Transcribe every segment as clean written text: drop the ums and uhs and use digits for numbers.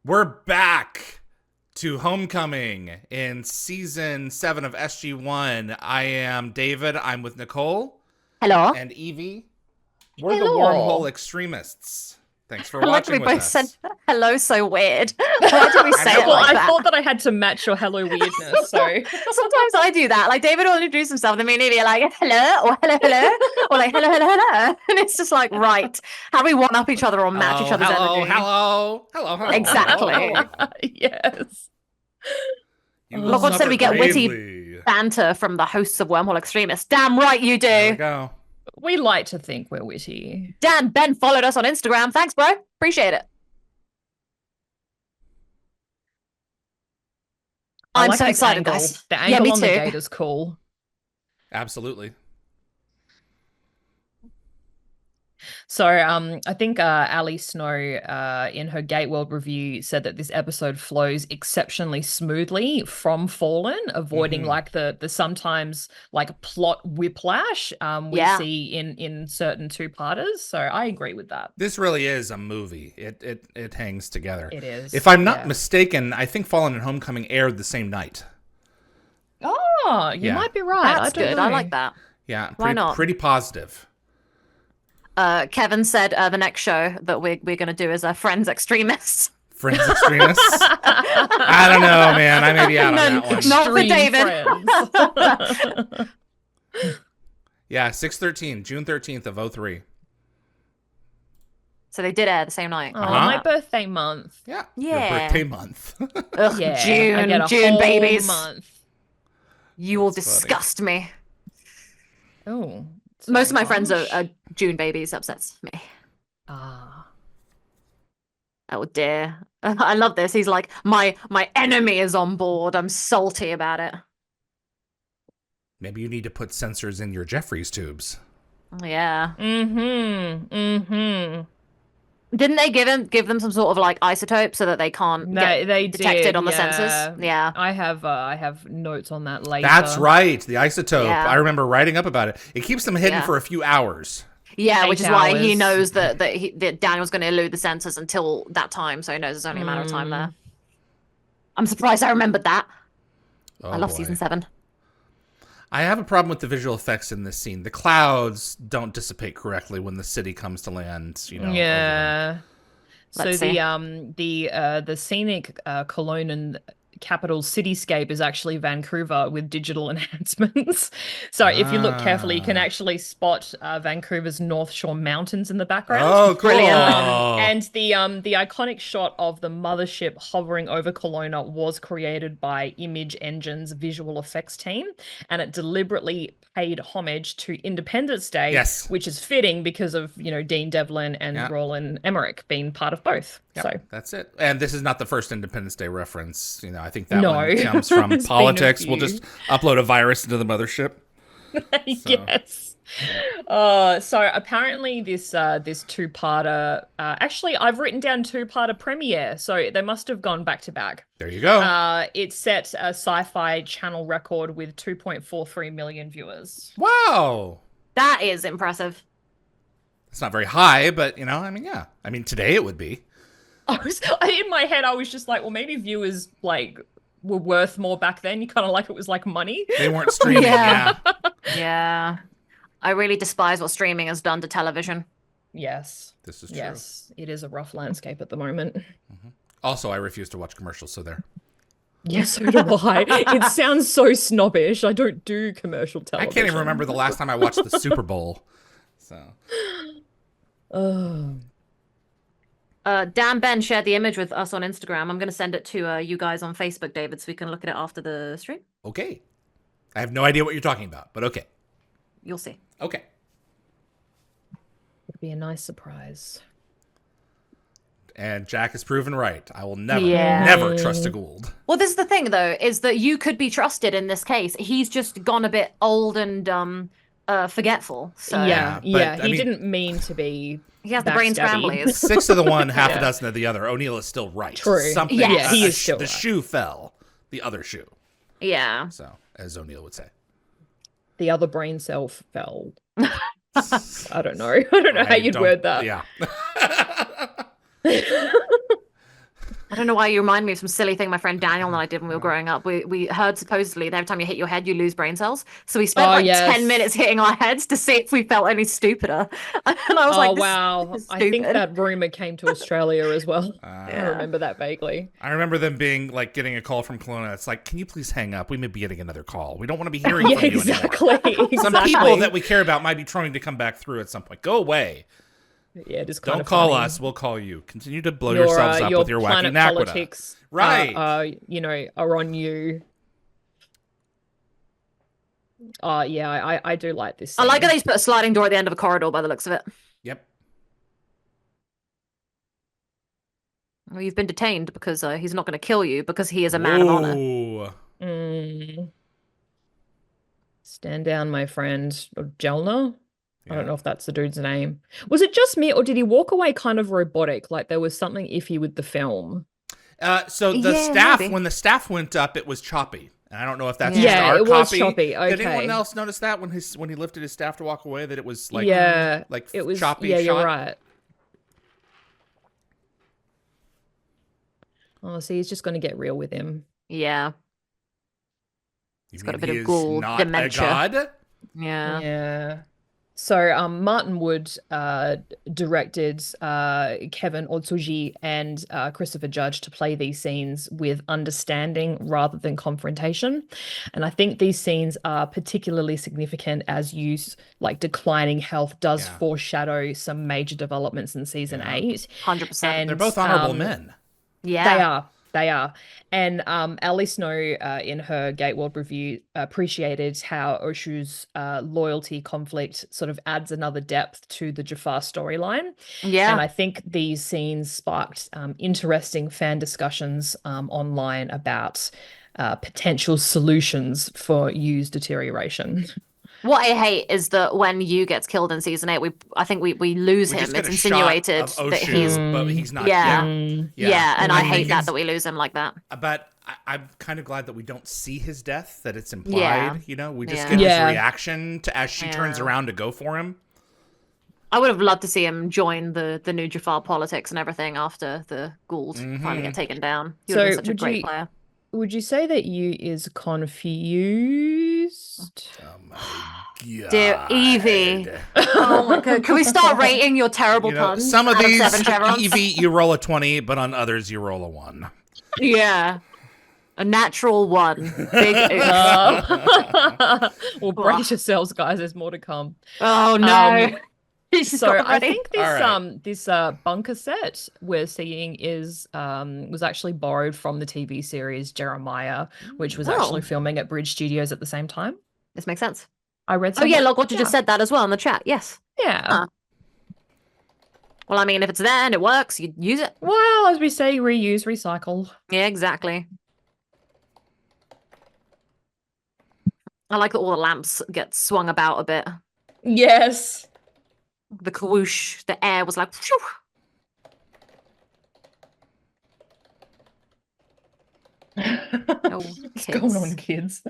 We're back to Homecoming in season 7 of SG1. I am David. I'm with Nicole Hello. and Evie. We're the Hello. Wormhole Extremists. Thanks for I like that we watching with both said us. hello so weird. Why did we say it know. Well, like I that? thought that I had to match your hello weirdness, so Sometimes I do that. Like David will introduce himself and me and Evie are like, hello, or hello, hello, or like, hello, hello, hello. And it's just like, right. How we one up each other or match each other's energy. Hello. Exactly. yes. You will Look what said suffer we get witty gravely. banter from the hosts of Wormhole Extremists. Damn right you There we do. go. We like to think we're witty. Dan Ben followed us on Instagram. Thanks, bro. Appreciate it. I I'm like so the excited, angle. guys. The Yeah, angle me on the too. gate is cool. Absolutely. So I think Ali Snow in her Gate World review said that this episode flows exceptionally smoothly from Fallen, avoiding like the sometimes like plot whiplash we Yeah. see in certain two-parters. So I agree with that. This really is a movie. It hangs together. It is. If I'm not yeah. mistaken, I think Fallen and Homecoming aired the same night. Oh, you Yeah. might be right. That's I don't good. know. I like that. Yeah, Why not? pretty positive. Kevin said the next show that we're going to do is Friends Extremists. Friends Extremists? I don't know, man. I may be out on that one. Not for Extreme David. Friends. Yeah, 6/13, June 13th of 03. So they did air the same night. Oh, my birthday month. Yeah. Yeah. Your birthday month. Ugh, Yeah, I get a June whole babies. month. You will That's funny. disgust me. Oh, Most of my friends harsh. are June babies. Upsets me. Ah. Oh dear. I love this. He's like, my enemy is on board. I'm salty about it. Maybe you need to put sensors in your Jeffries tubes. Yeah. Mm-hmm. Didn't they give them some sort of like isotope so that they can't get They detected did, on the yeah. sensors? Yeah. I have notes on that later. That's right, the isotope. Yeah. I remember writing up about it. It keeps them hidden Yeah. for a few hours. Yeah, 8 which is why he hours. knows that Daniel's going to elude the sensors until that time, so he knows it's only a matter of time there. I'm surprised I remembered that. Oh, I love boy. season 7. I have a problem with the visual effects in this scene. The clouds don't dissipate correctly when the city comes to land, over them. Yeah. So Let's see. the scenic Cologne and capital cityscape is actually Vancouver with digital enhancements. So if you look carefully, you can actually spot Vancouver's North Shore mountains in the background. Oh, cool. And the iconic shot of the mothership hovering over Kelowna was created by Image Engine's visual effects team, and it deliberately paid homage to Independence Day, Yes. which is fitting because of Dean Devlin and Yeah. Roland Emmerich being part of both. Yep, So that's it. And this is not the first Independence Day reference. I think that No. one comes from There's been a politics. We'll few. just upload a virus into the mothership. yes. So apparently this two-parter actually I've written down two-parter premiere, so they must have gone back to back. There you go. It set a Sci-Fi Channel record with 2.43 million viewers. Wow. That is impressive. It's not very high, but, yeah. I mean, today it would be. In my head I was just like, well, maybe viewers like were worth more back then. You kind of like it was like money. They weren't streaming, Yeah. yeah. Yeah. I really despise what streaming has done to television. Yes. This is true. Yes, it is a rough landscape at the moment. Also, I refuse to watch commercials, so there. Yes, so do I. It sounds so snobbish. I don't do commercial I television. can't even remember the last time I watched the Super Bowl. So, Oh. Dan Ben shared the image with us on Instagram. I'm going to send it to you guys on Facebook, David, so we can look at it after the stream. okay. I have no idea what you're talking about, but okay. You'll see. Okay. It'd be a nice surprise. And Jack has proven right. I will never, Yeah. never trust a Gould. Well, this is the thing, though, is that you could be trusted in this case. He's just gone a bit old and forgetful. So Yeah, Yeah, but, I he mean- didn't mean to be. he has the brain backstabby. scramblies. 6 of the one, half a Yeah. dozen of the other. O'Neill is still right. True. Something. Yes. Yeah, he is still The right. shoe fell. The other shoe. Yeah. So, as O'Neill would say. The other brain cell fell. I don't know. I don't know how I you'd don't- word that. Yeah. I don't know why you remind me of some silly thing my friend Daniel and I did when we were growing up. We heard supposedly that every time you hit your head, you lose brain cells. So we spent 10 minutes hitting our heads to see if we felt any stupider. And I was like, wow. this is I think stupid. that rumor came to Australia as well. I Yeah. remember that vaguely. I remember them being like getting a call from Kelowna. It's like, can you please hang up? We may be getting another call. We don't want to be hearing from you anymore. Some people that we care about might be trying to come back through at some point. Go away. Yeah, just don't call us. We'll call you. Continue to blow yourselves up with your wacky politics, right? Are on you. Yeah, I do like this scene. I like how they just put a sliding door at the end of a corridor by the looks of it. Yep. Well, you've been detained because he's not going to kill you because he is a man of honor. Stand down, my friend. Or Jelna? I don't know if that's the dude's name. Was it just me, or did he walk away kind of robotic? Like there was something iffy with the film. So the staff, maybe. When the staff went up, it was choppy. And I don't know if that's just our copy. It was choppy. Okay. Did anyone else notice that when he lifted his staff to walk away, that it was like it was choppy? Yeah, shot? You're right. Oh, see, he's just going to get real with him. Yeah. He's got a bit of ghoul dementia. A god? Yeah. Yeah. So Martin Wood directed Kevin Otsuji and Christopher Judge to play these scenes with understanding rather than confrontation. And I think these scenes are particularly significant as Yu's declining health does foreshadow some major developments in season 8. 100%. And they're both honorable men. Yeah. They are. And Ali Snow, in her Gateworld review, appreciated how Oshu's loyalty conflict sort of adds another depth to the Jafar storyline. Yeah. And I think these scenes sparked interesting fan discussions online about potential solutions for Yu's deterioration. What I hate is that when Yu gets killed in season 8, I think we lose him. It's insinuated that he's, but he's not. Yeah, and I hate that we lose him like that. But I'm kind of glad that we don't see his death. That it's implied. Yeah. We just get his reaction as she turns around to go for him. I would have loved to see him join the new Jafar politics and everything after the Gould finally get taken down. He would have been such a great player. Would you say that Yu is confused? Oh my god. Dear Evie. Oh my god. Can we start rating your terrible puns? Some of these, Evie, you roll a 20, but on others, you roll a 1. Yeah. A natural 1. Big Well, brace yourselves, guys. There's more to come. Oh, no. So I think this bunker set we're seeing was actually borrowed from the TV series Jeremiah, which was actually filming at Bridge Studios at the same time. This makes sense. I read. Oh yeah, Lockwatcher just said that as well in the chat. Yes. Yeah. Huh. Well, I mean, if it's there and it works, you use it. Well, as we say, reuse, recycle. Yeah, exactly. I like that all the lamps get swung about a bit. Yes. The whoosh, the air was like, phew. What's going on, kids?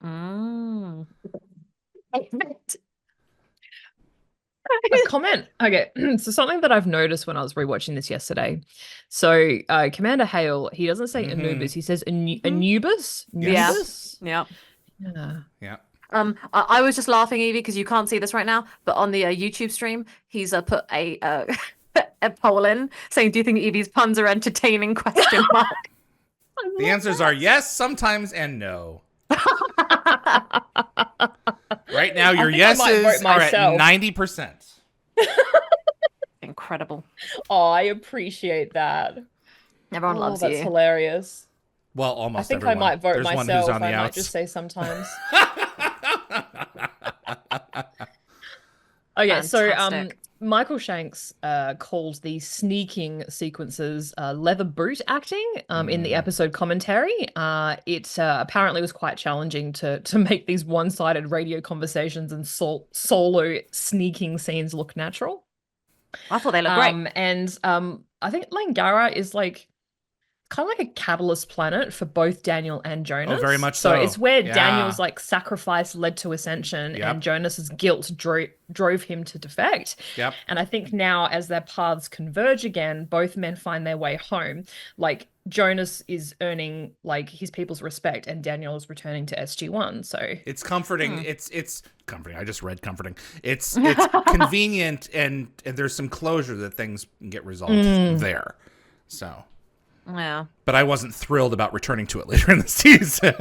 A comment. Okay, so something that I've noticed when I was rewatching this yesterday. So Commander Hale, he doesn't say Anubis, he says Anubis. Yes. Yeah. I was just laughing, Evie, because you can't see this right now, but on the YouTube stream, he's put a poll in saying, "Do you think Evie's puns are entertaining?" Question mark. The answers are yes, sometimes, and no. Right now, your yeses are at 90%. Incredible. Oh, I appreciate that. Everyone loves you. That's hilarious. Well, almost everyone. I think I might vote There's myself. One who's on the I outs. might just say sometimes. Okay, Fantastic. so Michael Shanks called the sneaking sequences leather boot acting in the episode commentary. It apparently was quite challenging to make these one-sided radio conversations and solo sneaking scenes look natural. I thought they looked great. And I think Langara is kind of like a catalyst planet for both Daniel and Jonas. Oh, very much so. So it's where Daniel's like sacrifice led to ascension, and Jonas's guilt drove him to defect. Yep. And I think now, as their paths converge again, both men find their way home. Like Jonas is earning like his people's respect, and Daniel is returning to SG1. So it's comforting. It's comforting. I just read comforting. It's convenient, and there's some closure that things get resolved there. So. Yeah. But I wasn't thrilled about returning to it later in the season.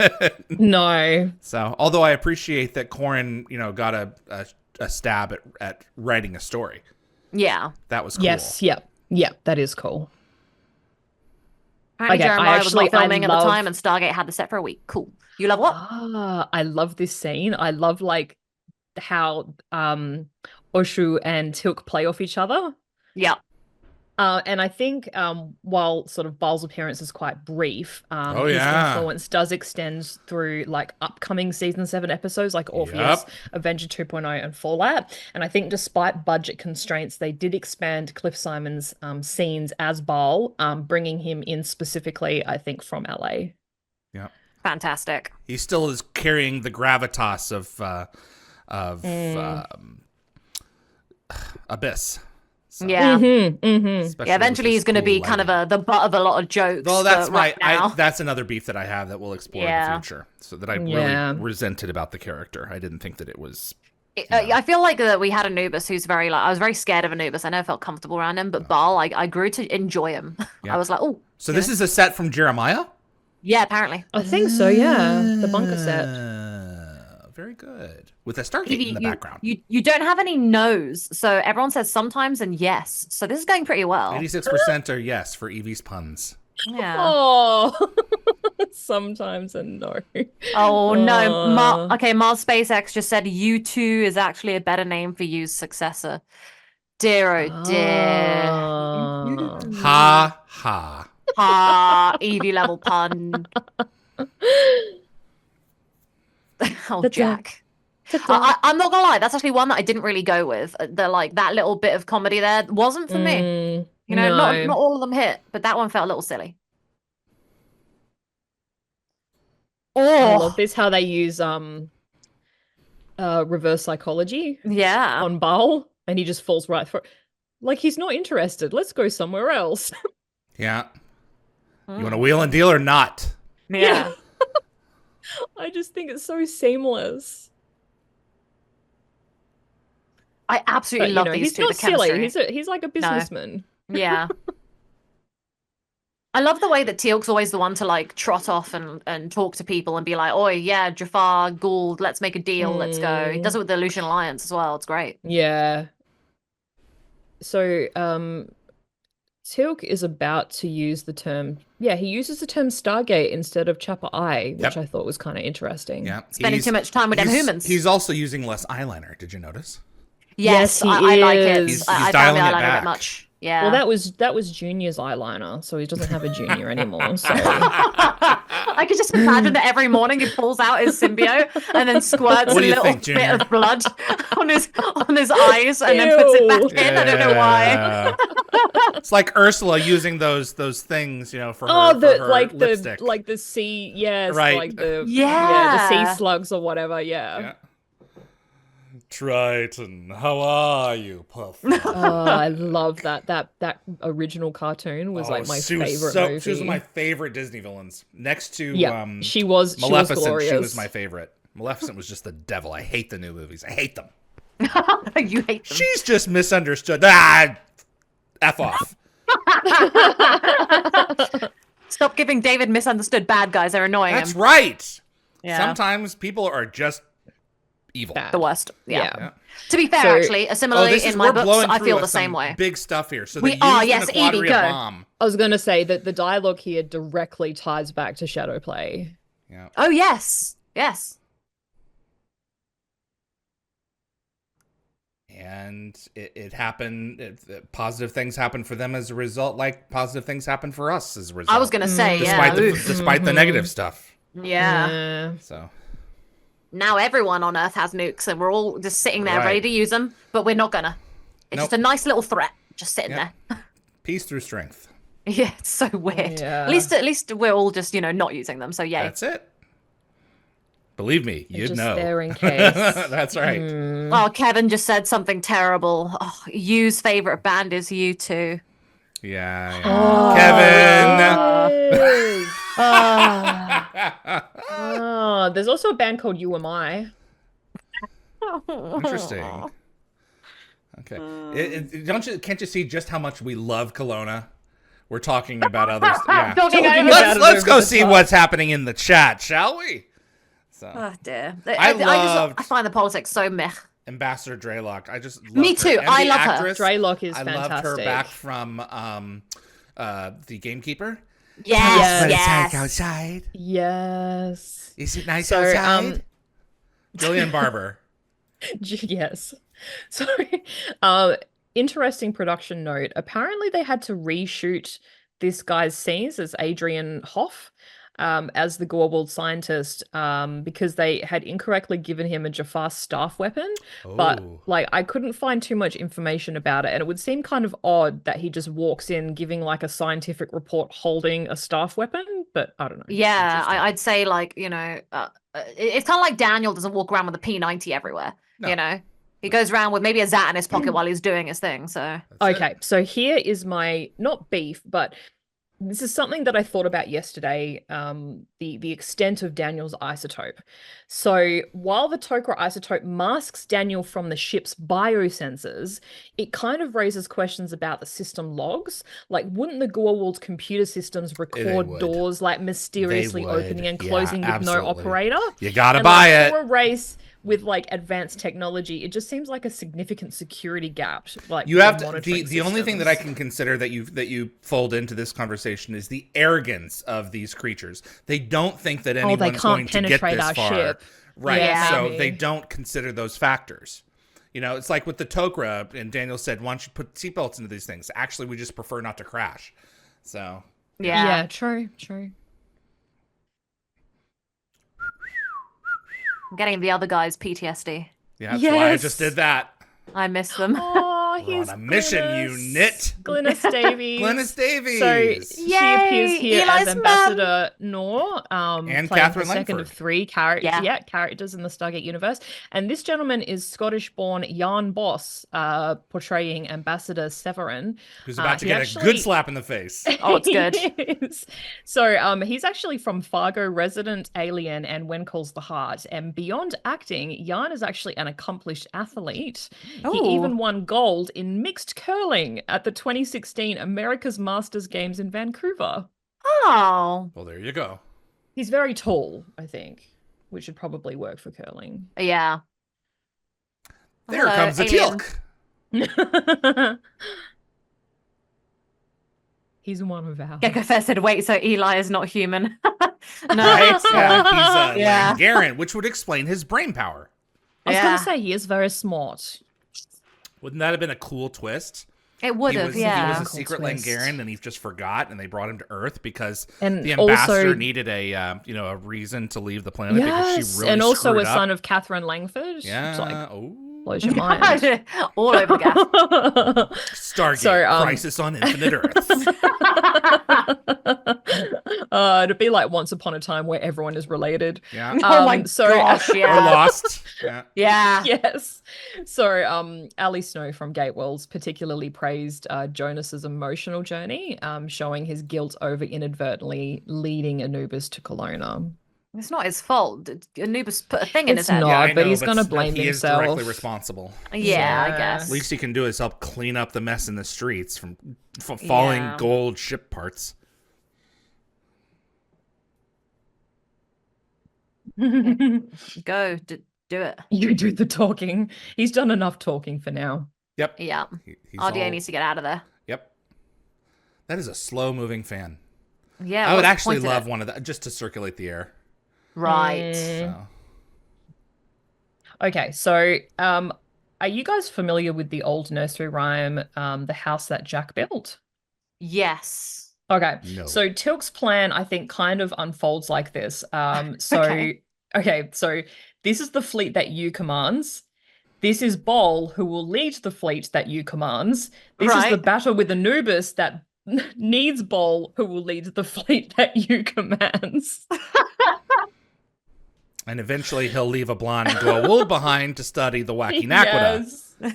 No. So, although I appreciate that Corin, got a stab at writing a story. Yeah. That was cool. Yes. Yep. That is cool. Apparently Jeremiah was not filming at the time, and Stargate had the set for a week. Cool. You love what? I love this scene. I love like how Oshu and Tilk play off each other. Yeah. And I think while sort of Baal's appearance is quite brief, his influence does extend through like upcoming season 7 episodes like Orpheus, Avenger 2.0, and Fallout. And I think despite budget constraints, they did expand Cliff Simon's scenes as Baal, bringing him in specifically, I think, from LA. Yeah. Fantastic. He still is carrying the gravitas of Abyss. So. Yeah. Yeah. Eventually he's going to be kind of the butt of a lot of jokes. Well, that's now. that's another beef that I have that we'll explore in the future. So that I really resented about the character. I didn't think that it was. I feel like we had Anubis who's very I was very scared of Anubis. I never felt comfortable around him, but Baal, I grew to enjoy him. Yeah. I was like, oh. So this is a set from Jeremiah? Yeah, apparently. I think so. Yeah, the bunker set. Very good. With a Stargate in the background. You don't have any no's, so everyone says sometimes and yes. So this is going pretty well. 86% are yes for Evie's puns. Yeah. Oh, sometimes and no. Oh no. Mars SpaceX just said U2 is actually a better name for U's successor. Dear oh dear. Ha ha. Ha, Evie level pun. Oh, Jack. I'm not gonna lie, that's actually one that I didn't really go with. That little bit of comedy there wasn't for me. Not all of them hit, but that one felt a little silly. I love this how they use reverse psychology on Baal, and he just falls right for it. Like he's not interested. Let's go somewhere else. Yeah. You want to wheel and deal or not? Yeah. I just think it's so seamless. I absolutely love these two. He's not silly. He's like a businessman. No. Yeah. I love the way that Teal'c's always the one to like trot off and talk to people and be like, "Oi, yeah, Jafar, Gould, let's make a deal, let's go." He does it with the Aleutian Alliance as well. It's great. Yeah. So, Teal'c is about to use the term. Yeah, he uses the term Stargate instead of Chapter I, which I thought was kind of interesting. Yeah, spending too much time with them humans. He's also using less eyeliner. Did you notice? Yes, I like it. He's dialing it back. A bit much. Yeah. Well, that was Junior's eyeliner, so he doesn't have a Junior anymore. So I could just imagine that every morning he pulls out his symbiote and then squirts a little bit of blood on his eyes and then puts it back in. I don't know why. It's like Ursula using those things, for her, lipstick. the sea, right? Like the sea slugs or whatever. Yeah. Triton, how are you, Puff? Oh, I love that. That original cartoon was my favorite movie. She was my favorite Disney villains. Next to she was Maleficent. She was my favorite. Maleficent was just the devil. I hate the new movies. I hate them. You hate them. She's just misunderstood. F off. Stop giving David misunderstood bad guys. They're annoying. That's right. Yeah. Sometimes people are just evil. The worst. Yeah. To be fair, actually, similarly in my books, I feel the same way. Big stuff here. So Evie, go. Bomb. I was going to say that the dialogue here directly ties back to Shadowplay. Yeah. Oh, yes. Yes. And it happened. Positive things happen for them as a result, like positive things happen for us as a result. I was going to say, despite the negative stuff. Yeah. So now everyone on Earth has nukes, and we're all just sitting there ready to use them, but we're not gonna. It's just a nice little threat, just sitting there. Peace through strength. Yeah, it's so weird. Yeah. At least we're all just, not using them. So yeah. That's it. Believe me, you'd just know. there in case. That's right. Oh, Kevin just said something terrible. Oh, Yu's favorite band is U2. Yeah. Oh, Kevin. There's also a band called You Am I. Interesting. Okay. Can't you see just how much we love Kelowna? We're talking about others. Yeah. Let's go see what's happening in the chat, shall we? So. Oh dear. I find the politics so meh. Ambassador Draylock. I just love Me too. Her. I love her. Draylock is fantastic. I loved her back from the Gamekeeper. Yes. It's like outside. Yes. Is it nice outside? Jillian Barber. Yes. Sorry. Interesting production note. Apparently they had to reshoot this guy's scenes as Adrian Hoff as the Gorwald scientist because they had incorrectly given him a Jafar staff weapon. But like I couldn't find too much information about it, and it would seem kind of odd that he just walks in giving like a scientific report holding a staff weapon, but I don't know. Yeah, I'd say like, it's kind of like Daniel doesn't walk around with a P90 everywhere, He goes around with maybe a Zat in his pocket while he's doing his thing, so. Okay, so here is my, not beef, but this is something that I thought about yesterday, the extent of Daniel's isotope. So while the Tok'ra isotope masks Daniel from the ship's biosensors, it kind of raises questions about the system logs. Like, wouldn't the Gorwald's computer systems record doors like mysteriously opening and closing with no operator? You gotta buy it. For a race with like advanced technology, it just seems like a significant security gap. Like you have to, the only thing that I can consider that you fold into this conversation is the arrogance of these creatures. They don't think that anyone's going to get this far. Ship. Right. Yeah, so maybe. They don't consider those factors. It's like with the Tok'ra, and Daniel said, why don't you put seatbelts into these things? Actually, we just prefer not to crash. So yeah, true. I'm getting the other guys PTSD. Yeah, that's why I just did that. I miss them. Oh, he's on a mission, unit. Glynis Davies. Glynis Davies. So she appears here Eli's as Ambassador Noor, and playing Catherine the second of 3 characters. Yeah, characters in the Stargate universe. And this gentleman is Scottish-born Jan Boss, portraying Ambassador Severin, who's about to get a good slap in the face. Oh, it's good. So he's actually from Fargo, resident alien, and When Calls the Heart. And beyond acting, Jan is actually an accomplished athlete. Ooh. He even won gold in mixed curling at the 2016 America's Masters Games in Vancouver. Oh. Well, there you go. He's very tall, I think, which would probably work for curling. Yeah. There comes the Teal'c. He's one of ours. Gecko Fair said, wait, so Eli is not human. No. Right? He's Langarian, which would explain his brain power. I was going to say, he is very smart. Wouldn't that have been a cool twist? It would have, yeah. He was a secret Langarian, and he just forgot, and they brought him to Earth because the ambassador needed a reason to leave the planet because she really and also screwed a son of Catherine Langford. Yeah. Blows your mind. All over the gap. Stargate, Crisis on Infinite Earths. It'd be like Once Upon a Time where everyone is related. Yeah. Oh my gosh, yeah. Or Lost. Yeah. Yes. So Ali Snow from Gate Worlds particularly praised Jonas's emotional journey, showing his guilt over inadvertently leading Anubis to Kelowna. It's not his fault. Anubis put a thing in his head. It's not, but he's going to blame himself. He is directly responsible. Yeah, I guess. Least he can do is help clean up the mess in the streets from falling gold ship parts. Go, do it. You do the talking. He's done enough talking for now. Yep. Yeah. RDA needs to get out of there. Yep. That is a slow-moving fan. Yeah. I would actually love one of that just to circulate the air. Right. Okay, so are you guys familiar with the old nursery rhyme, The House That Jack Built? Yes. Okay, no. So Teal'c's plan, I think, kind of unfolds like this. Okay, so this is the fleet that you commands. This is Bol, who will lead the fleet that you commands. This is the battle with Anubis that needs Bol, who will lead the fleet that you commands. And eventually he'll leave a blonde and Goa'uld behind to study the wacky Naquadah. Yes.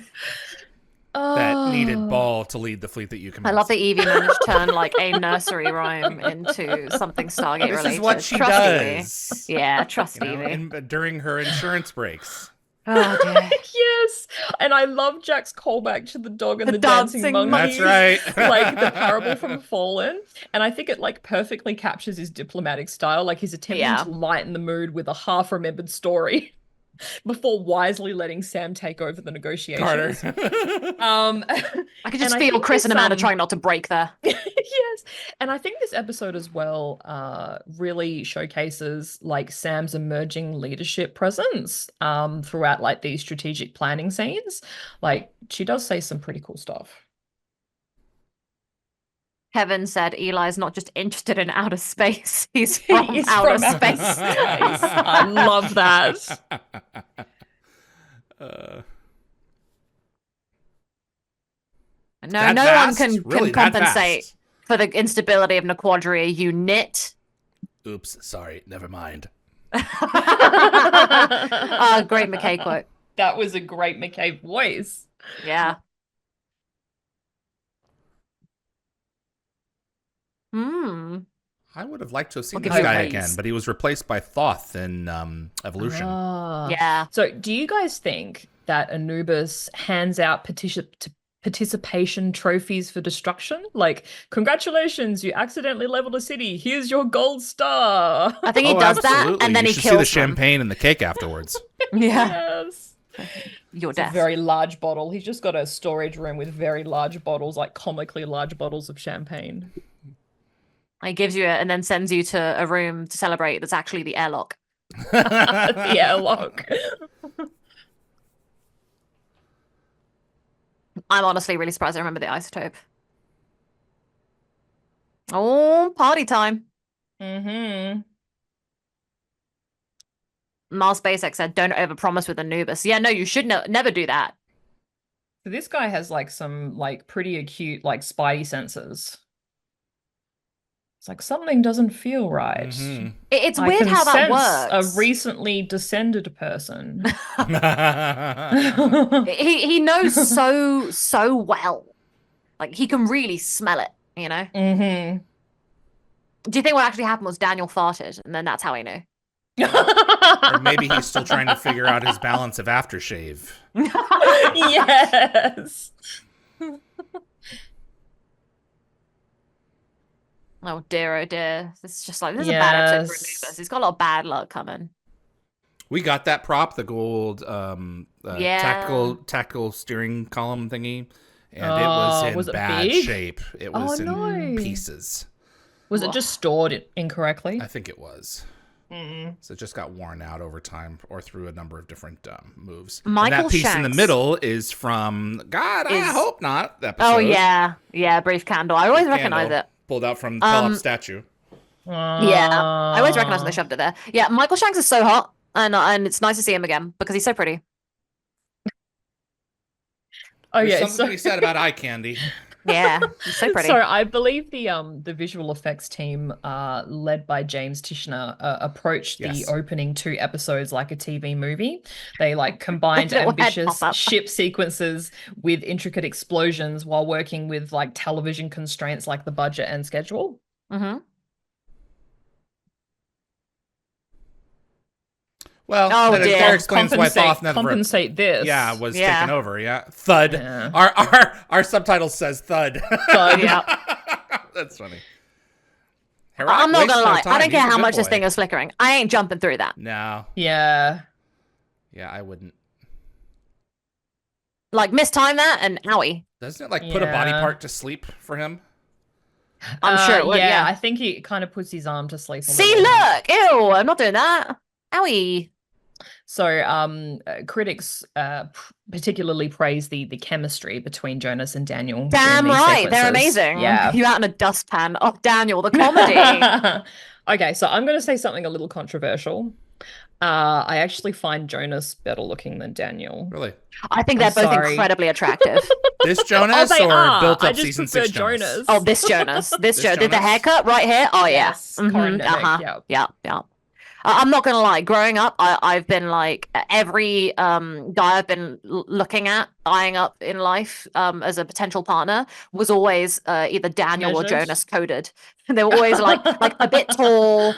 That needed Bol to lead the fleet that you command. I love that Evie managed to turn like a nursery rhyme into something Stargate related. This is what she does. Evie. Yeah, trust Evie. During her insurance breaks. Oh, dear. Yes. And I love Jack's callback to the dog and the dancing monkey. That's right. Like the parable from Fallen. And I think it like perfectly captures his diplomatic style. Like he's attempting to lighten the mood with a half-remembered story before wisely letting Sam take over the negotiations. I could just feel Chris and Amanda trying not to break there. Yes. And I think this episode as well really showcases like Sam's emerging leadership presence throughout like these strategic planning scenes. Like she does say some pretty cool stuff. Kevin said Eli's not just interested in outer space. He's from outer space. I love that. No one can compensate for the instability of Naquadria unit. Oops, sorry, never mind. Great McKay quote. That was a great McKay voice. Yeah. I would have liked to have seen this guy again, but he was replaced by Thoth in Evolution. Yeah. So do you guys think that Anubis hands out participation trophies for destruction? Like, congratulations, you accidentally leveled a city. Here's your gold star. I think he does that, and then he kills them. See the champagne and the cake afterwards. Yeah. Yes. Your death. A very large bottle. He's just got a storage room with very large bottles, like comically large bottles of champagne. He gives you it and then sends you to a room to celebrate that's actually the airlock. The airlock. I'm honestly really surprised I remember the isotope. Oh, party time. Mm-hmm. Mars SpaceX said, don't overpromise with Anubis. Yeah, no, you should never do that. So this guy has like some like pretty acute like spidey senses. It's like something doesn't feel right. Mm-hmm. It's weird how that works. A recently descended person. he knows so well. Like he can really smell it, you know? Mm-hmm. Do you think what actually happened was Daniel farted and then that's how he knew? Or maybe he's still trying to figure out his balance of aftershave. Yes. Oh dear, this is just like, this is a bad episode for Anubis. He's got a lot of bad luck coming. We got that prop, the gold tactical steering column thingy, and it was in bad shape. It was in pieces. Was it just stored incorrectly? I think it was. So it just got worn out over time or through a number of different moves. And that piece in the middle is from, I hope not, episode. Oh, yeah, Brief Candle. I always recognize it. Pulled out from the Pelops statue. Yeah, I always recognize when they shoved it there. Yeah, Michael Shanks is so hot, and it's nice to see him again because he's so pretty. There's something to be said about eye candy. Yeah, he's so pretty. So I believe the visual effects team, led by James Tishner, approached the opening 2 episodes like a TV movie. They like combined ambitious ship sequences with intricate explosions while working with like television constraints like the budget and schedule. Mm-hmm. Well, that explains why Thoth never compensate this. Yeah, was taken over. Yeah, thud. Yeah. Our subtitle says thud. Thud. Yeah, that's funny. I'm not gonna lie. I don't care how much this thing is flickering. I ain't jumping through that. No. Yeah. Yeah, I wouldn't. Like mistime that and owie. Doesn't it like put a body part to sleep for him? I'm sure it would. Yeah, I think he kind of puts his arm to sleep. See, look, ew! I'm not doing that. Owie. So critics particularly praise the chemistry between Jonas and Daniel. Damn right, they're amazing. Yeah. You out in a dustpan. Oh, Daniel, the comedy. Okay, so I'm going to say something a little controversial. I actually find Jonas better looking than Daniel. Really? I think they're both incredibly attractive. This Jonas or built up season 6 Jonas? Oh, this Jonas. This Jonas. Did the haircut right here? Oh, yes. Yeah. Mm-hmm. Yeah. I'm not gonna lie. Growing up, I've been like every guy I've been looking at, eyeing up in life as a potential partner was always either Daniel or Jonas coded. They were always like a bit tall,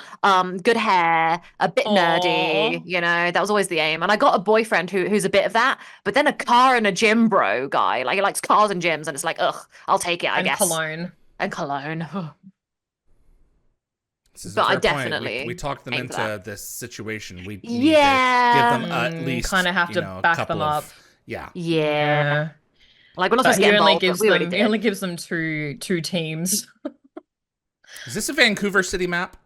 good hair, a bit nerdy. You know, that was always the aim. And I got a boyfriend who's a bit of that, but then a car and a gym bro guy. Like he likes cars and gyms, and it's like, ugh, I'll take it. I guess. And cologne. But I definitely we talked them into this situation. We need to give them at least kind of have to back them up. Yeah. Like we're not supposed to get involved. He only gives them two teams. Is this a Vancouver City map?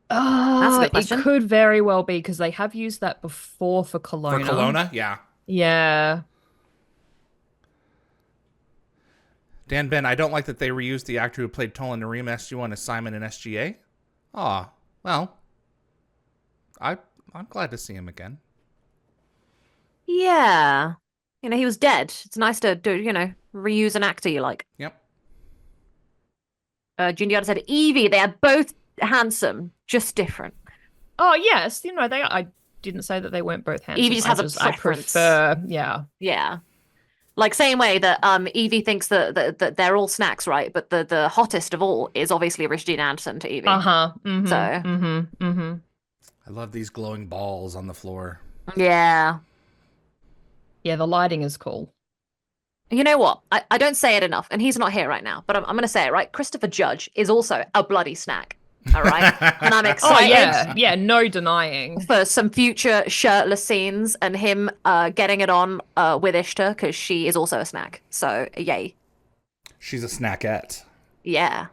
That's a good question. It could very well be because they have used that before for Kelowna. For Kelowna, yeah. Yeah. Dan Ben, I don't like that they reused the actor who played Tolan Nareem SG1 as Simon in SGA. Aw, well, I'm glad to see him again. Yeah. You know, he was dead. It's nice to reuse an actor you like. Yep. Junior said, Evie, they are both handsome, just different. Oh, yes. You know, I didn't say that they weren't both handsome. Evie just has a preference. I prefer, yeah. Yeah. Like same way that Evie thinks that they're all snacks, right? But the hottest of all is obviously Regina Anderson to Evie. Mm-hmm. So. I love these glowing balls on the floor. Yeah. Yeah, the lighting is cool. You know what? I don't say it enough, and he's not here right now, but I'm going to say it, right? Christopher Judge is also a bloody snack. All right. And I'm excited. Oh, yeah, no denying. For some future shirtless scenes and him getting it on with Ishtar because she is also a snack. So, yay. She's a snackette. Yeah.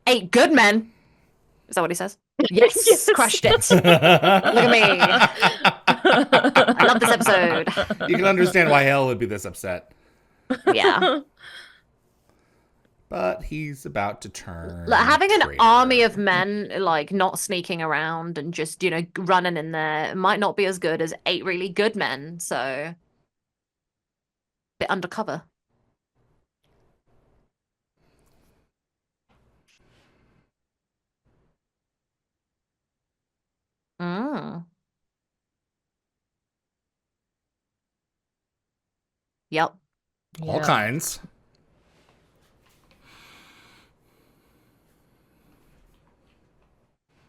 8 good men. Is that what he says? Yes. Yes. Crushed it. Look at me. I love this episode. You can understand why Hale would be this upset. Yeah. But he's about to turn. Like, having an army of men, like, not sneaking around and just, running in there might not be as good as 8 really good men. So, a bit undercover. Yep. All kinds.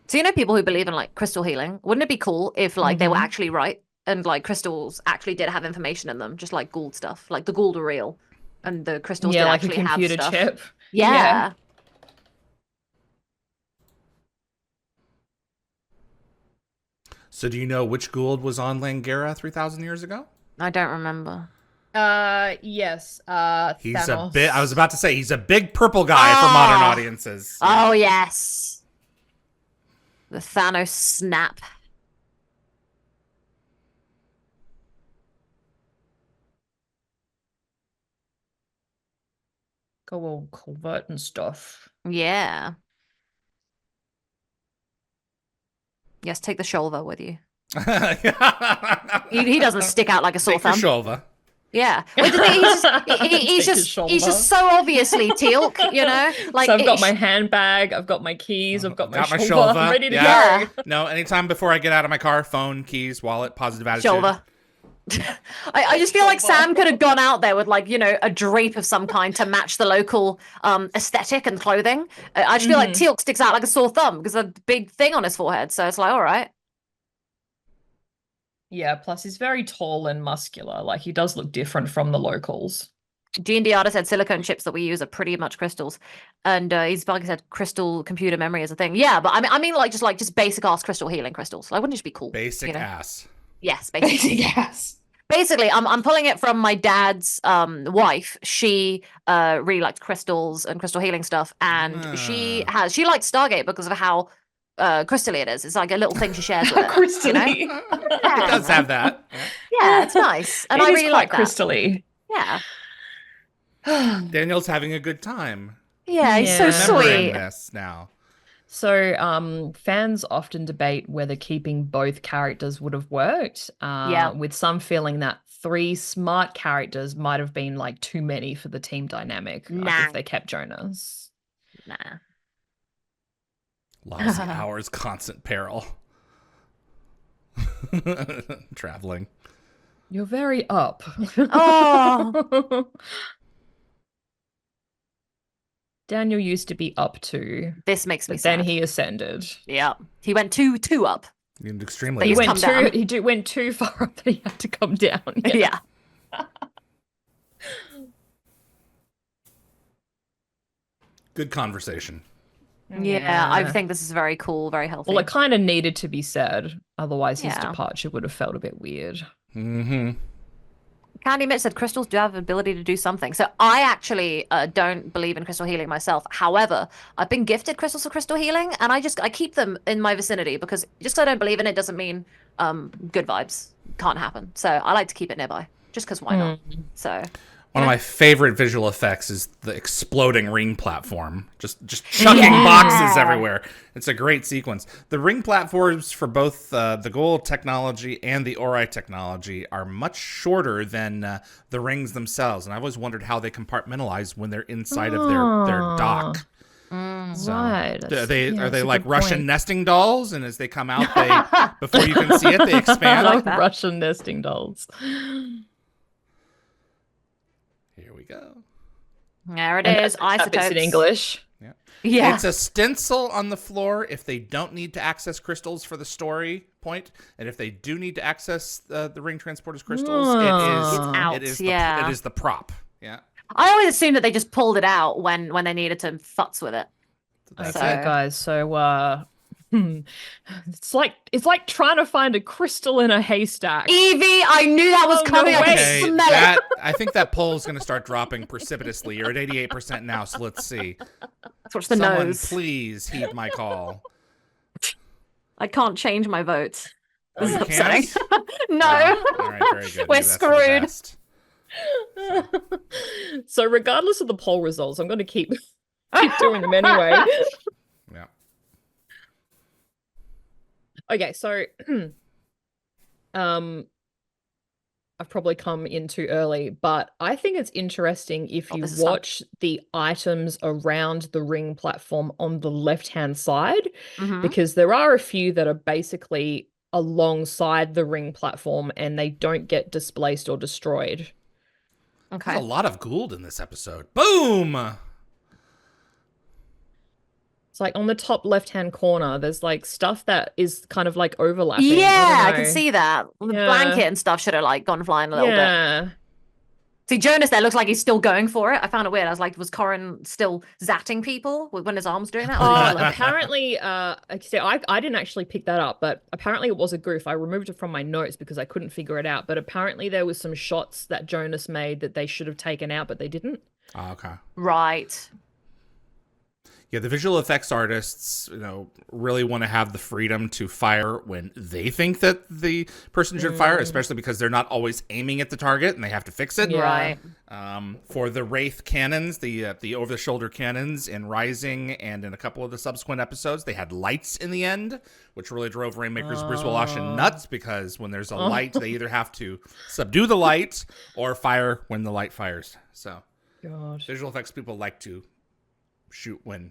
So people who believe in like crystal healing, wouldn't it be cool if like they were actually right and like crystals actually did have information in them, just like Gould stuff, like the Gould are real and the crystals did like actually a computer have stuff. chip. Yeah. So do you know which Gould was on Langara 3,000 years ago? I don't remember. Yes. He's Thanos. a bit. I was about to say he's a big purple guy for modern audiences. Oh yes. The Thanos snap. Go all covert and stuff. Yeah. Yes, take the shoulder with you. he doesn't stick out like a sore thumb. Take the shoulder. Yeah. Wait, he's just so obviously Teal'c, Like, so I've got my handbag, I've got my keys, I've got my shoulder. I'm ready to go. No, anytime before I get out of my car, phone, keys, wallet, positive attitude. Shoulder. I just feel like Sam could have gone out there with like, a drape of some kind to match the local aesthetic and clothing. I just feel like Teal'c sticks out like a sore thumb because of the big thing on his forehead. So it's like, all right. Yeah, plus he's very tall and muscular. Like, he does look different from the locals. Giandiata said silicone chips that we use are pretty much crystals. And he's probably said crystal computer memory is a thing. Yeah, but I mean like just basic ass crystal healing crystals. Like, wouldn't it just be cool? Basic ass. Yes, basic ass. Basically, I'm pulling it from my dad's wife. She really liked crystals and crystal healing stuff. And she likes Stargate because of how crystally it is. It's like a little thing she shares with her. Crystally. It does have that. Yeah, it's nice. And I really like that. Crystally. Yeah. Daniel's having a good time. Yeah, he's so sweet. This now. So, fans often debate whether keeping both characters would have worked, with some feeling that 3 smart characters might have been like too many for the team dynamic if they kept Jonas. Nah. Lousy hours, constant peril. Traveling. You're very up. Oh. Daniel used to be up too. This makes me sad. Then he ascended. Yeah. He went two up. Extremely. He went too far up that he had to come down. Yeah. Good conversation. Yeah, I think this is very cool, very healthy. Well, it kind of needed to be said. Otherwise, his departure would have felt a bit weird. Mm-hmm. Candy Mitch said crystals do have the ability to do something. So I actually don't believe in crystal healing myself. However, I've been gifted crystals for crystal healing, and I keep them in my vicinity because just because I don't believe in it doesn't mean good vibes can't happen. So I like to keep it nearby just because why not? So one of my favorite visual effects is the exploding ring platform, just chucking boxes everywhere. It's a great sequence. The ring platforms for both the Goa'uld technology and the Ori technology are much shorter than the rings themselves, and I've always wondered how they compartmentalize when they're inside of their dock. So, right. Are they like Russian nesting dolls, and as they come out, before you can see it, they expand? Like Russian nesting dolls. Here we go. There it is. Isotopes in English. Yeah. It's a stencil on the floor if they don't need to access crystals for the story point, and if they do need to access the ring transporter's crystals, it is the prop. Yeah. I always assumed that they just pulled it out when they needed to futz with it. Okay, guys. So it's like trying to find a crystal in a haystack. Evie, I knew that was coming. No, I think that poll is going to start dropping precipitously. You're at 88% now, so let's see. Let's watch the Someone nose. Please heed my call. I can't change my vote. This is upsetting. No. All right, very good. We're screwed. So regardless of the poll results, I'm going to keep doing them anyway. Yeah. Okay, so I've probably come in too early, but I think it's interesting if you watch the items around the ring platform on the left-hand side, because there are a few that are basically alongside the ring platform and they don't get displaced or destroyed. Okay. There's a lot of Goa'uld in this episode. Boom! It's like on the top left-hand corner, there's like stuff that is kind of like overlapping. Yeah, I can see that. The blanket and stuff should have like gone flying a little bit. See, Jonas there looks like he's still going for it. I found it weird. I was like, was Corrin still zatting people when his arm's doing that? Apparently, I didn't actually pick that up, but apparently it was a goof. I removed it from my notes because I couldn't figure it out. But apparently there was some shots that Jonas made that they should have taken out, but they didn't. Oh, okay. Right. Yeah, the visual effects artists, really want to have the freedom to fire when they think that the person should fire, especially because they're not always aiming at the target and they have to fix it. Right. For the Wraith cannons, the over-the-shoulder cannons in Rising and in a couple of the subsequent episodes, they had lights in the end, which really drove Rainmaker's Bruce Woloshyn nuts because when there's a light, they either have to subdue the light or fire when the light fires. So, visual effects people like to shoot when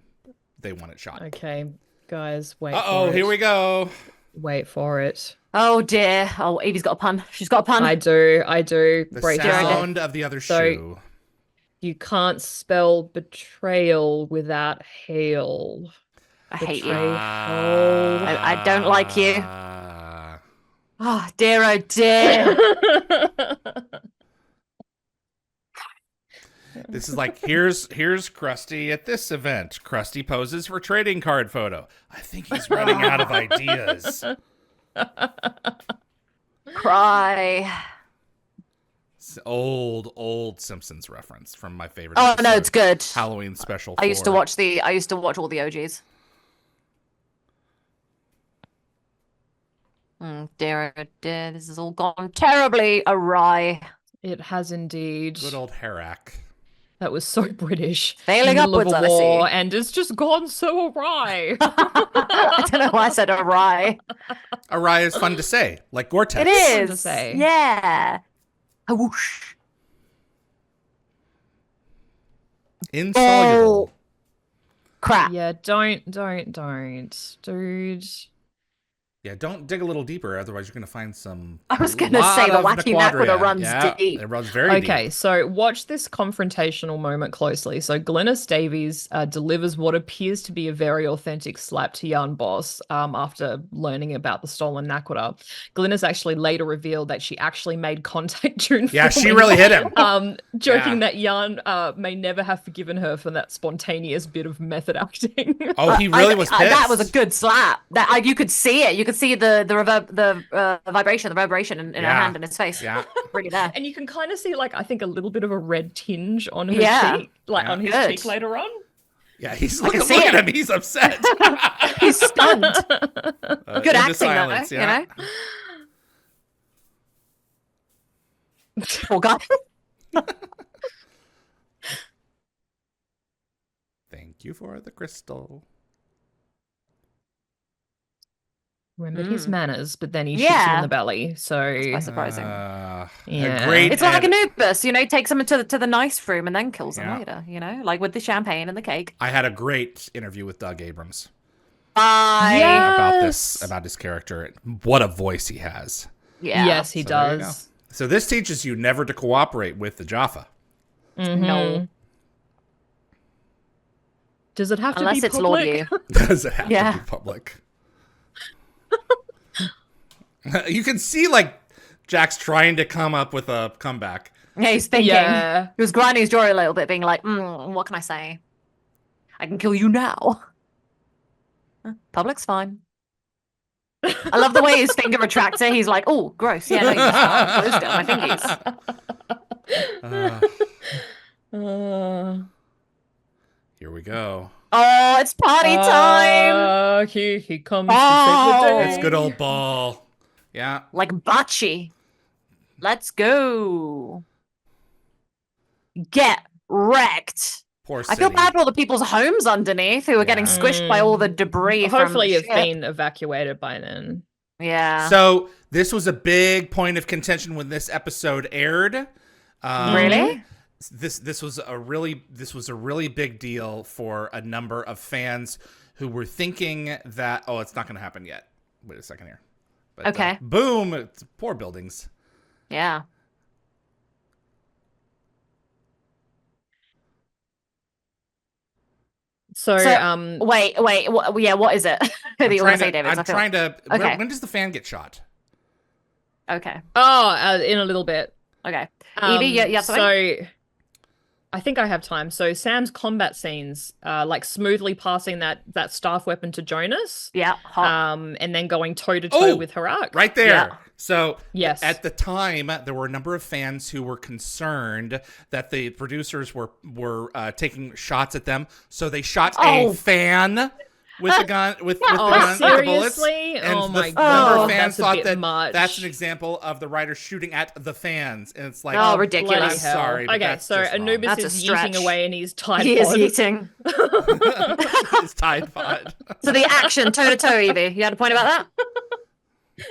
they want it shot. Okay, guys, wait. Here we go. Wait for it. Oh dear. Oh, Evie's got a pun. She's got a pun. I do. The sound of the other shoe. You can't spell betrayal without hail. I hate you. I don't like you. Oh dear, oh dear. This is like, here's Krusty at this event. Krusty poses for trading card photo. I think he's running out of ideas. Cry. It's old Simpsons reference from my favorite. Oh no, it's good. Halloween special. I used to watch all the OGs. Dear, oh dear, this has all gone terribly awry. It has indeed. Good old Harak. That was so British. Failing upwards, I see. And it's just gone so awry. I don't know why I said awry. Awry is fun to say, like Gore-Tex. It is. Fun to say. Yeah. A whoosh. Insoluble. Crap. Yeah, don't, dude. Yeah, don't dig a little deeper, otherwise you're going to find some. I was going to say the wacky Naquadah runs deep. It runs very deep. Okay, so watch this confrontational moment closely. So Glynis Davies delivers what appears to be a very authentic slap to Yarn Boss after learning about the stolen Naquadah. Glynis actually later revealed that she actually made contact during Yeah, filming, she really hit him. joking that Yarn may never have forgiven her for that spontaneous bit of method acting. Oh, he really was pissed. That was a good slap. That you could see it. You could see the vibration, the reverberation in her hand and his face. Yeah, really there. And you can kind of see, like, I think a little bit of a red tinge on her cheek, like on his cheek later on. Yeah, he's like, look at him. He's upset. He's stunned. Good acting, silence, though, you know. Poor guy. Thank you for the crystal. Remembered his manners, but then he shoots him in the belly. So that's quite surprising. It's like Anubis, takes him to the nice room and then kills him later. Like with the champagne and the cake. I had a great interview with Doug Abrams. About this character. What a voice he has. Yeah. Yes, he does. So this teaches you never to cooperate with the Jaffa. Mm-hmm. No. Does it have Unless to be it's public? Lord Does it have to be public? You can see, like, Jack's trying to come up with a comeback. Yeah, he's thinking. Yeah. He was grinding his jaw a little bit, being like, what can I say? I can kill you now. Public's fine. I love the way his finger retracts it. He's like, oh, gross. Yeah, no, you just closed it. My fingies. Here we go. Oh, it's party time. He comes to save the day. It's good old Ball. Yeah. Like Bocce. Let's go. Get wrecked. Poor I feel bad for all the people's homes underneath who are getting squished by all the debris. Hopefully you've been evacuated by then. Yeah. So this was a big point of contention when this episode aired. Really? This was a really big deal for a number of fans who were thinking that it's not going to happen yet. Wait a second here. But, okay. Boom! It's poor buildings. Yeah. So wait. What is it? I'm trying to. Okay. When does the fan get shot? Okay. Oh, in a little bit. Okay. Evie, yeah. So I think I have time. So Sam's combat scenes, like smoothly passing that staff weapon to Jonas. Yeah. And then going toe to toe with Harak. Right there. Yeah. So yes. At the time, there were a number of fans who were concerned that the producers were taking shots at them. So they shot a fan with the gun with the gun, the bullets. And my God, number of fans thought that's an example of the writer shooting at the fans, and it's like, ridiculous. Sorry. Okay, so Anubis is yeeting away in his Tide Pod. He is yeeting. His Tide Pod. So the action toe to toe, Evie. You had a point about that?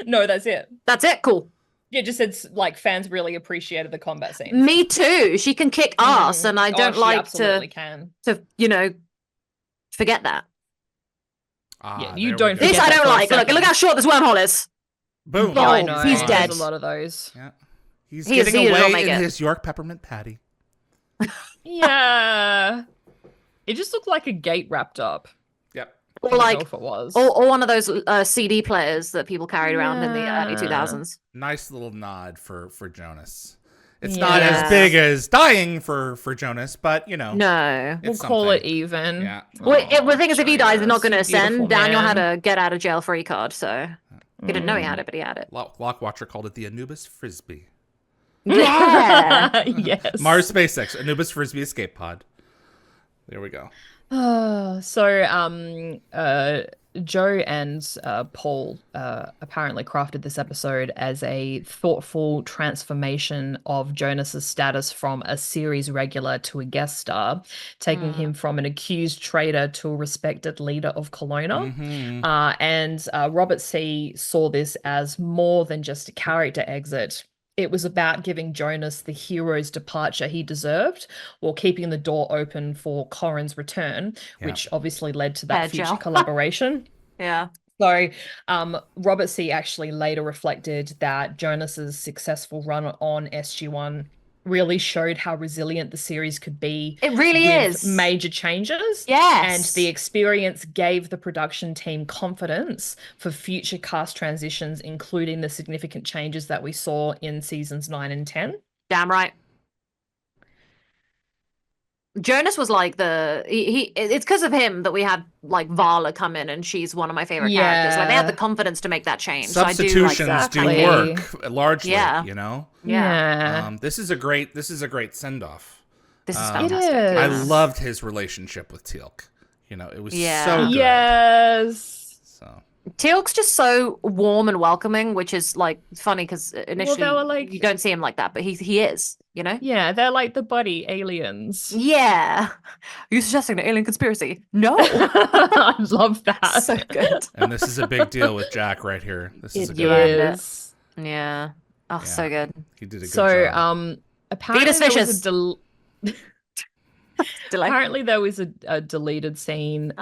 No, that's it. That's it. Cool. Yeah, just said like fans really appreciated the combat scenes. Me too. She can kick ass, and I don't like to forget that. Yeah, you don't. This I don't like. Look how short this wormhole is. Boom. Yeah, I know. He's dead. There's a lot of those. Yeah. He's getting away in his York peppermint patty. Yeah. It just looked like a gate wrapped up. Yep. Or like if it was. Or one of those CD players that people carried around in the early 2000s. Nice little nod for Jonas. It's not as big as dying for Jonas, but no, we'll call it even. Yeah. Well, the thing is, if he dies, he's not going to ascend. Daniel had a get out of jail free card, so he didn't know he had it, but he had it. Lockwatcher called it the Anubis Frisbee. Yeah. Yes. Mars SpaceX Anubis Frisbee escape pod. There we go. So Joe and Paul apparently crafted this episode as a thoughtful transformation of Jonas's status from a series regular to a guest star, taking him from an accused traitor to a respected leader of Kelowna. And Robert C. saw this as more than just a character exit. It was about giving Jonas the hero's departure he deserved, while keeping the door open for Corin's return, which obviously led to that future collaboration. Yeah. So Robert C. actually later reflected that Jonas's successful run on SG1 really showed how resilient the series could be. It really is. Major changes. Yes. And the experience gave the production team confidence for future cast transitions, including the significant changes that we saw in seasons 9 and 10. Damn right. Jonas was like it's because of him that we had like Vala come in, and she's one of my favorite characters. Like they had the confidence to make that change. Substitutions so I do work largely, you know? Yeah. This is a great send-off. This is fantastic. It is. I loved his relationship with Teal'c. You know, it was so good. Yes. So Teal'c's just so warm and welcoming, which is like funny because initially like, you don't see him like that, but he is, you know? Yeah, they're like the buddy aliens. Yeah. Are you suggesting an alien conspiracy? No. I love that. So good. And this is a big deal with Jack right here. This is a good one. Yeah. Oh, so good. He did a good job. Apparently Fetus there was apparently there was a deleted scene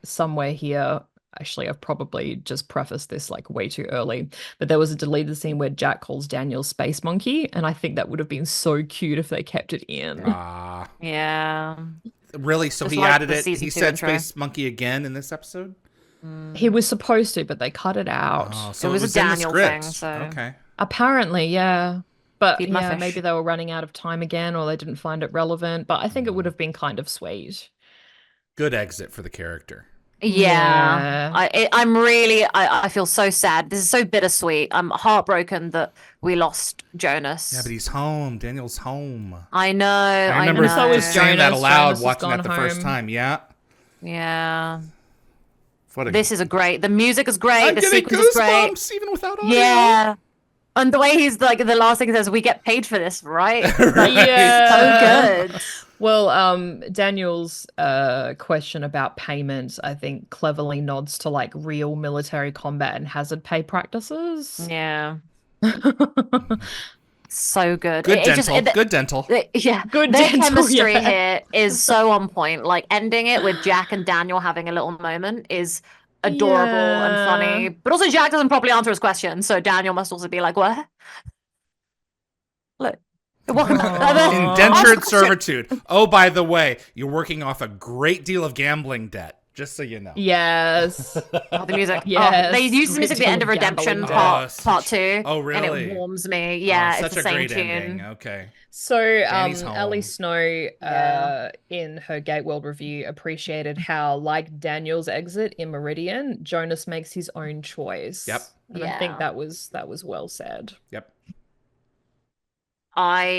somewhere here. Actually, I've probably just prefaced this like way too early, but there was a deleted scene where Jack calls Daniel Space Monkey, and I think that would have been so cute if they kept it in. Yeah. Really? So just he like added it? He said intro. Space Monkey again in this episode? He was supposed to, but they cut it out. Oh, so it was a Daniel thing. So okay. Apparently, yeah. But Feed my fish. maybe they were running out of time again, or they didn't find it relevant. But I think it would have been kind of sweet. Good exit for the character. Yeah. I feel so sad. This is so bittersweet. I'm heartbroken that we lost Jonas. Yeah, but he's home. Daniel's home. I know. I remember just saying that aloud, Jonas watching that the first time. Yeah. Yeah. This is a great. The music is great. I'm the getting sequence is great. goosebumps even without audio. Yeah. And the way he's like, the last thing he says, we get paid for this, right? Yeah. So good. Well, Daniel's question about payment, I think, cleverly nods to like real military combat and hazard pay practices. Yeah. So good. Good dental. Good dental. Yeah. Good Their dental, chemistry here is so on point. Like ending it with Jack and Daniel having a little moment is adorable and funny. But also Jack doesn't properly answer his question, so Daniel must also be like, what? Look. Indentured servitude. Oh, by the way, you're working off a great deal of gambling debt. Just so you know. Yes. The music. Yes. They use the music at the end of Redemption part 2. Oh, really? And it warms me. Yeah, it's such the a same great tune. ending. Okay. So, Ellie Snow, in her Gate World review, appreciated how, like Daniel's exit in Meridian, Jonas makes his own choice. Yep. And I think that was well said. Yep. I'm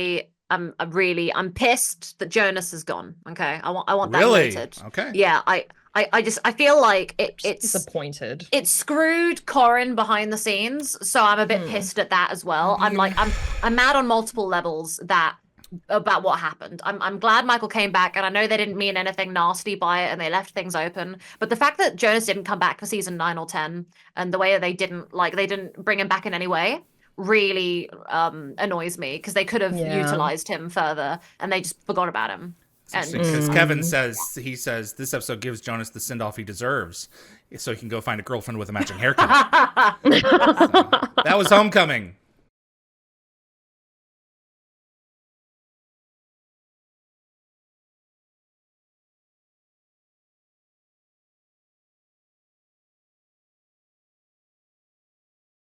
pissed that Jonas is gone. Okay, I want that really noted. Okay. Yeah, I feel like it's disappointed. It screwed Corin behind the scenes, so I'm a bit pissed at that as well. I'm mad on multiple levels about what happened. I'm glad Michael came back, and I know they didn't mean anything nasty by it, and they left things open. But the fact that Jonas didn't come back for season 9 or 10, and the way that they didn't bring him back in any way, really annoys me, because they could have utilized him further, and they just forgot about him. Because Kevin says this episode gives Jonas the send off he deserves, so he can go find a girlfriend with a matching haircut. So, that was Homecoming.